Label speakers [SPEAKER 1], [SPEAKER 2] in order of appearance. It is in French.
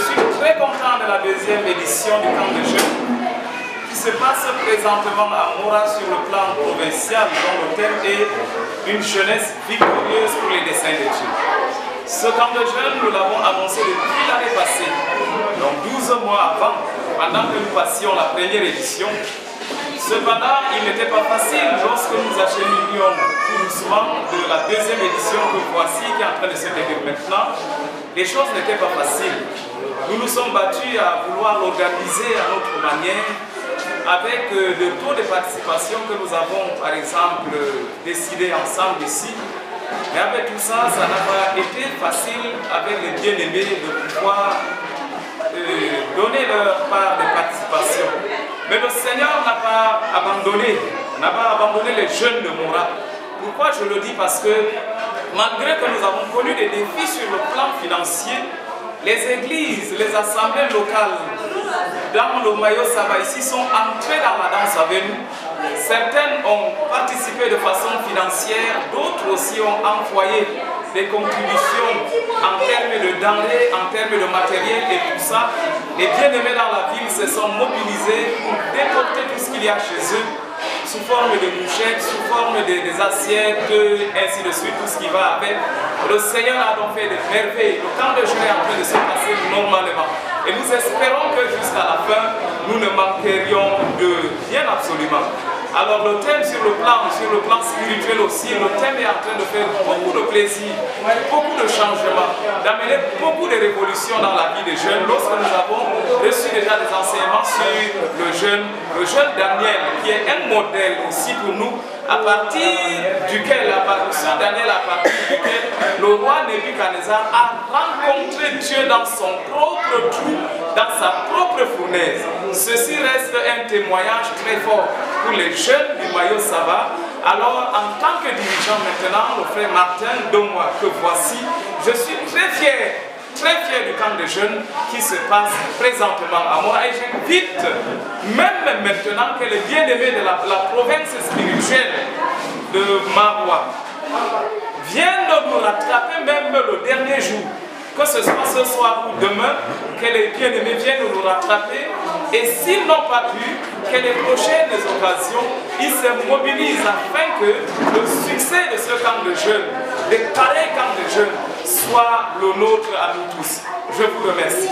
[SPEAKER 1] suis très content de la deuxième édition du camp de jeunes qui se passe présentement à Mora sur le plan provincial, dont le thème est une jeunesse victorieuse pour les desseins de Dieu. Ce camp de jeunes, nous l'avons annoncé depuis l'année passée, donc 12 mois avant, pendant que nous passions la première édition. Cependant, il n'était pas facile lorsque nous acheminions tout doucement de la deuxième édition que voici, qui est en train de se dérouler maintenant. Les choses n'étaient pas faciles. Nous nous sommes battus à vouloir l'organiser à notre manière, avec le taux de participation que nous avons, par exemple, décidé ensemble ici. Mais avec tout ça, ça n'a pas été facile avec les bien-aimés de pouvoir donner leur part de participation. Mais le Seigneur n'a pas abandonné les jeunes de Mora. Pourquoi je le dis? Parce que malgré que nous avons connu des défis sur le plan financier, les églises, les assemblées locales dans le Mayo Sava ici sont entrées dans la danse avec nous. Certaines ont participé de façon financière, d'autres aussi ont envoyé des contributions en termes de denrées, en termes de matériel et tout ça. Les bien-aimés dans la ville se sont mobilisés pour déporter tout ce qu'il y a chez eux, sous forme de bouchettes, sous forme des assiettes, ainsi de suite, tout ce qui va avec. Le Seigneur a donc fait des merveilles. Le camp de journée est en train de se passer normalement. Et nous espérons que jusqu'à la fin, nous ne manquerions de rien absolument. Alors le thème sur le plan spirituel aussi, le thème est en train de faire beaucoup de plaisir, beaucoup de changements, d'amener beaucoup de révolutions dans la vie des jeunes. Lorsque nous avons reçu déjà des enseignements sur le jeune Daniel, qui est un modèle aussi pour nous, à partir duquel le roi Nebuchadnezzar a rencontré Dieu dans son propre trou, dans sa propre fournaise. Ceci reste un témoignage très fort pour les jeunes du Mayo Sava. Alors, en tant que dirigeant maintenant, le frère Martin Domois, que voici, je suis très fier du camp de jeunes qui se passe présentement à Mora. Et j'invite, même maintenant, que les bien-aimés de la province spirituelle de Maroua viennent nous rattraper même le dernier jour. Que ce soit ce soir ou demain, que les bien-aimés viennent nous rattraper. Et s'ils n'ont pas pu, que les prochaines occasions, ils se mobilisent afin que le succès de ce camp de jeunes, des pareils camps de jeunes, soit le nôtre à nous tous. Je vous remercie.